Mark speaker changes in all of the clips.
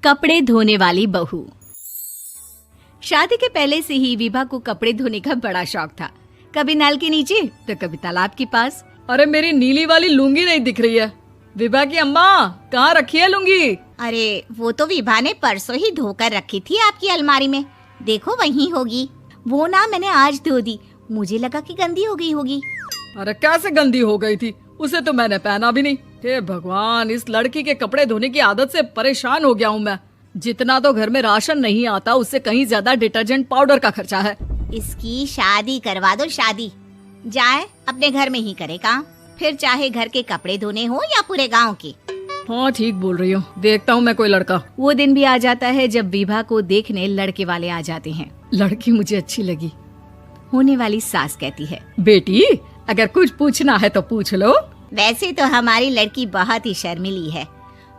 Speaker 1: कपड़े धोने वाली बहू। शादी के पहले से ही विभा को कपड़े धोने का बड़ा शौक था। कभी नल के नीचे तो कभी तालाब के पास।
Speaker 2: अरे मेरी नीली वाली लुंगी नहीं दिख रही है। विभा की अम्मा, कहाँ रखी है लुंगी?
Speaker 3: अरे वो तो विभा ने परसों ही धोकर रखी थी आपकी अलमारी में, देखो वहीं होगी। वो ना मैंने आज धो दी, मुझे लगा कि गंदी हो गई होगी।
Speaker 2: अरे कैसे गंदी हो गई थी? उसे तो मैंने पहना भी नहीं। हे भगवान, इस लड़की के कपड़े धोने की आदत से परेशान हो गया हूँ मैं। जितना तो घर में राशन नहीं आता, उससे कहीं ज्यादा डिटर्जेंट पाउडर का खर्चा है।
Speaker 3: इसकी शादी करवा दो, शादी जाए अपने घर में ही करे काम, फिर चाहे घर के कपड़े धोने हो या पूरे गांव के।
Speaker 2: हाँ ठीक बोल रही हूँ, देखता हूँ मैं कोई लड़का।
Speaker 1: वो दिन भी आ जाता है जब विभा को देखने लड़के वाले आ जाते हैं।
Speaker 2: लड़की मुझे अच्छी लगी।
Speaker 1: होने वाली सास कहती है,
Speaker 2: बेटी अगर कुछ पूछना है तो पूछ लो।
Speaker 3: वैसे तो हमारी लड़की बहुत ही शर्मीली है,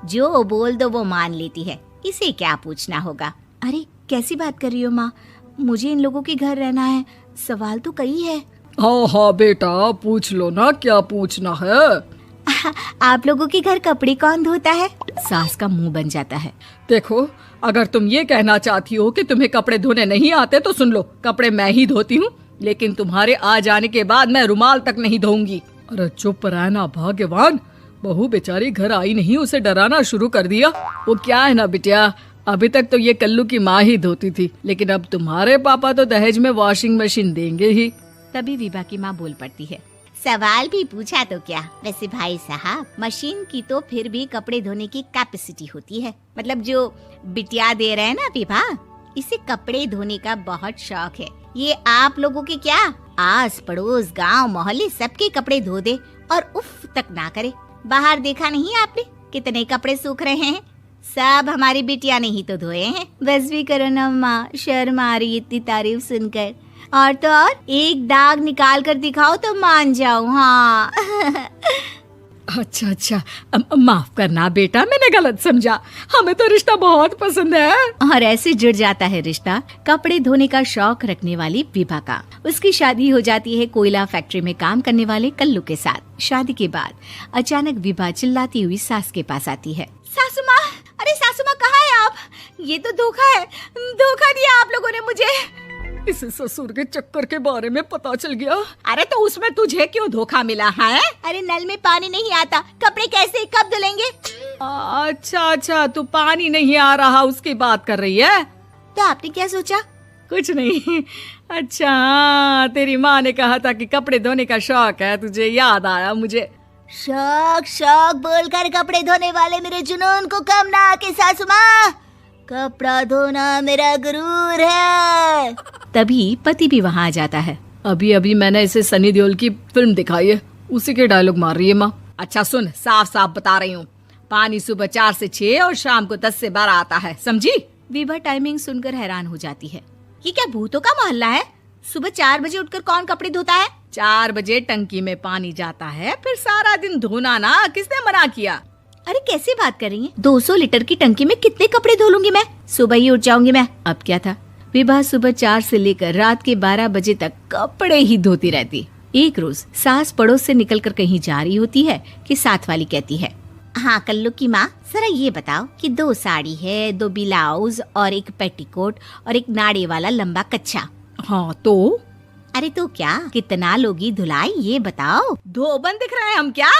Speaker 3: जो बोल दो वो मान लेती है, इसे क्या पूछना होगा।
Speaker 1: अरे कैसी बात कर रही हो माँ, मुझे इन लोगों के घर रहना है, सवाल तो कई है।
Speaker 2: हाँ हाँ बेटा, पूछ लो ना, क्या पूछना है।
Speaker 1: आप लोगों के घर कपड़े कौन धोता है? सास का मुंह बन जाता है।
Speaker 2: देखो, अगर तुम ये कहना चाहती हो कि तुम्हें कपड़े धोने नहीं आते तो सुन लो, कपड़े मैं ही धोती हूँ, लेकिन तुम्हारे आ जाने के बाद मैं रुमाल तक नहीं धोऊंगी। अरे चुप रहना भाग्यवान, बहू बेचारी घर आई नहीं, उसे डराना शुरू कर दिया। वो क्या है ना बिटिया, अभी तक तो ये कल्लू की माँ ही धोती थी, लेकिन अब तुम्हारे पापा तो दहेज में वॉशिंग मशीन देंगे ही।
Speaker 1: तभी विभा की माँ बोल पड़ती है,
Speaker 3: सवाल भी पूछा तो क्या। वैसे भाई साहब, मशीन की तो फिर भी कपड़े धोने की कैपेसिटी होती है। मतलब जो बिटिया दे रहे हैं ना विभा, इसे कपड़े धोने का बहुत शौक है। ये आप लोगों के क्या, आस पड़ोस गांव मोहल्ले सबके कपड़े धो दे और उफ तक ना करे। बाहर देखा नहीं आपने कितने कपड़े सूख रहे हैं? सब हमारी बिटिया ने ही तो धोए हैं।
Speaker 1: बस भी करो ना माँ, शर्म आ रही इतनी तारीफ सुनकर। और तो और एक दाग निकाल कर दिखाओ तो मान जाओ। हाँ
Speaker 2: अच्छा अच्छा, माफ करना बेटा, मैंने गलत समझा। हमें तो रिश्ता बहुत पसंद है।
Speaker 1: और ऐसे जुड़ जाता है रिश्ता कपड़े धोने का शौक रखने वाली विभा का। उसकी शादी हो जाती है कोयला फैक्ट्री में काम करने वाले कल्लू के साथ। शादी के बाद अचानक विभा चिल्लाती हुई सास के पास आती है।
Speaker 3: सासू माँ, अरे सासू माँ कहाँ है आप? ये तो धोखा है, धोखा दिया आप लोगों ने मुझे।
Speaker 2: इसे ससुर के चक्कर के बारे में पता चल गया।
Speaker 3: अरे तो उसमें तुझे क्यों धोखा मिला है? अरे नल में पानी नहीं आता, कपड़े कैसे कब धुलेंगे?
Speaker 2: अच्छा अच्छा, तू पानी नहीं आ रहा उसकी बात कर रही है।
Speaker 3: तो आपने क्या सोचा?
Speaker 2: कुछ नहीं। अच्छा, तेरी माँ ने कहा था कि कपड़े धोने का शौक है तुझे, याद आया मुझे।
Speaker 3: शौक शौक बोलकर कपड़े धोने वाले मेरे जुनून को कम ना आके सासू माँ, कपड़ा धोना मेरा गुरूर है।
Speaker 1: तभी पति भी वहाँ आ जाता है।
Speaker 2: अभी अभी मैंने इसे सनी देओल की फिल्म दिखाई है, उसी के डायलॉग मार रही है माँ। अच्छा सुन, साफ साफ बता रही हूँ, पानी सुबह 4 से 6 और शाम को 10 से 12 आता है, समझी?
Speaker 1: विभा टाइमिंग सुनकर हैरान हो जाती है।
Speaker 3: ये क्या भूतों का मोहल्ला है? सुबह 4 बजे उठकर कौन कपड़े धोता है?
Speaker 2: 4 बजे टंकी में पानी जाता है, फिर सारा दिन धोना ना, किसने मना किया?
Speaker 1: अरे कैसी बात कर रही हैं? 200 लीटर की टंकी में कितने कपड़े धो लूंगी मैं? सुबह ही उठ जाऊंगी मैं। अब क्या था, विभा सुबह 4 से लेकर रात के 12 बजे तक कपड़े ही धोती रहती। एक रोज सास पड़ोस से निकलकर कहीं जा रही होती है कि साथ वाली कहती है,
Speaker 3: हाँ कल्लू की माँ, जरा ये बताओ कि 2 साड़ी है, 2 ब्लाउज और एक पेटीकोट और एक नाड़े वाला लंबा कच्छा।
Speaker 2: हाँ तो?
Speaker 3: अरे तो क्या, कितना लोगी धुलाई ये बताओ।
Speaker 2: धोबन दिख रहे हैं हम क्या?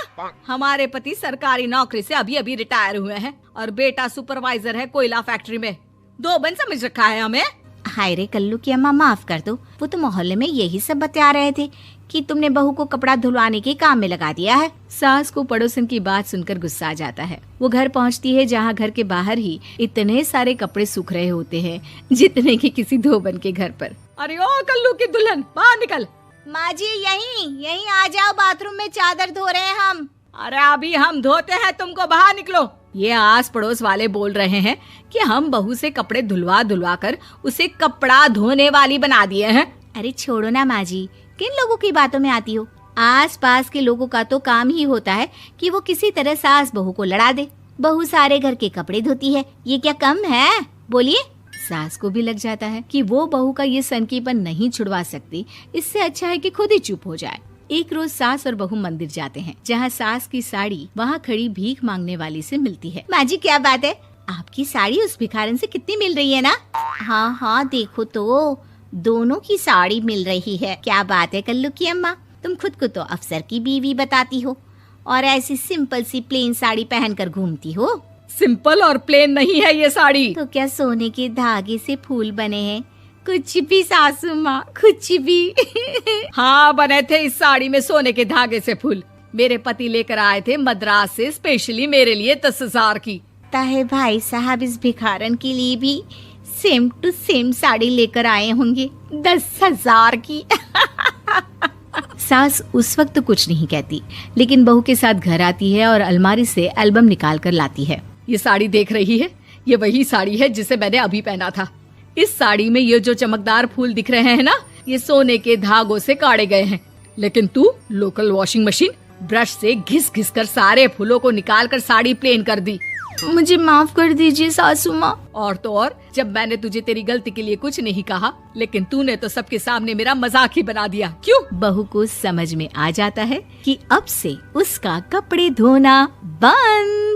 Speaker 2: हमारे पति सरकारी नौकरी से अभी अभी रिटायर हुए हैं और बेटा सुपरवाइजर है कोयला फैक्ट्री में। धोबन समझ रखा है हमें।
Speaker 3: हाय रे कल्लू की अम्मा, माफ कर दो, वो तो मोहल्ले में यही सब बता रहे थे कि तुमने बहू को कपड़ा धुलवाने के काम में लगा दिया है।
Speaker 1: सास को पड़ोसन की बात सुनकर गुस्सा आ जाता है। वो घर पहुंचती है जहां घर के बाहर ही इतने सारे कपड़े सूख रहे होते हैं जितने कि किसी धोबन के घर पर।
Speaker 2: अरे ओ कल्लू की दुल्हन, बाहर निकल।
Speaker 3: माँ जी यहीं आ जाओ, बाथरूम में चादर धो रहे हैं हम।
Speaker 2: अरे अभी हम धोते हैं, तुमको बाहर निकलो। ये आस पड़ोस वाले बोल रहे हैं कि हम बहू से कपड़े धुलवा धुलवा कर उसे कपड़ा धोने वाली बना दिए हैं।
Speaker 3: अरे छोड़ो ना माँ जी, किन लोगों की बातों में आती हो? आस पास के लोगों का तो काम ही होता है कि वो किसी तरह सास बहू को लड़ा दे। बहू सारे घर के कपड़े धोती है, ये क्या कम है? बोलिए।
Speaker 1: सास को भी लग जाता है कि वो बहू का ये सनकीपन नहीं छुड़वा सकती, इससे अच्छा है कि खुद ही चुप हो जाए। एक रोज सास और बहू मंदिर जाते हैं, जहाँ सास की साड़ी वहाँ खड़ी भीख मांगने वाली से मिलती है।
Speaker 3: माँ जी क्या बात है, आपकी साड़ी उस भिखारन से कितनी मिल रही है ना? हाँ हाँ देखो तो, दोनों की साड़ी मिल रही है। क्या बात है कल्लू की अम्मा, तुम खुद को तो अफसर की बीवी बताती हो और ऐसी सिंपल सी प्लेन साड़ी पहनकर घूमती हो।
Speaker 2: सिंपल और प्लेन नहीं है ये साड़ी।
Speaker 3: तो क्या सोने के धागे से फूल बने हैं? कुछ भी सासू माँ, कुछ भी।
Speaker 2: हाँ बने थे इस साड़ी में सोने के धागे से फूल। मेरे पति लेकर आए थे मद्रास से स्पेशली मेरे लिए 10,000 की।
Speaker 3: ताहे भाई साहब इस भिखारन के लिए भी सेम टू सेम साड़ी लेकर आए होंगे 10,000 की।
Speaker 1: सास उस वक्त तो कुछ नहीं कहती, लेकिन बहू के साथ घर आती है और अलमारी से एल्बम निकाल कर लाती है।
Speaker 2: ये साड़ी देख रही है, ये वही साड़ी है जिसे मैंने अभी पहना था। इस साड़ी में ये जो चमकदार फूल दिख रहे हैं ना, ये सोने के धागों से काढ़े गए हैं। लेकिन तू लोकल वॉशिंग मशीन ब्रश से घिस घिस कर सारे फूलों को निकाल कर साड़ी प्लेन कर दी।
Speaker 1: मुझे माफ कर दीजिए सासू माँ।
Speaker 2: और तो और, जब मैंने तुझे तेरी गलती के लिए कुछ नहीं कहा, लेकिन तूने तो सबके सामने मेरा मजाक ही बना दिया। क्यों?
Speaker 1: बहू को समझ में आ जाता है कि अब से उसका कपड़े धोना बंद।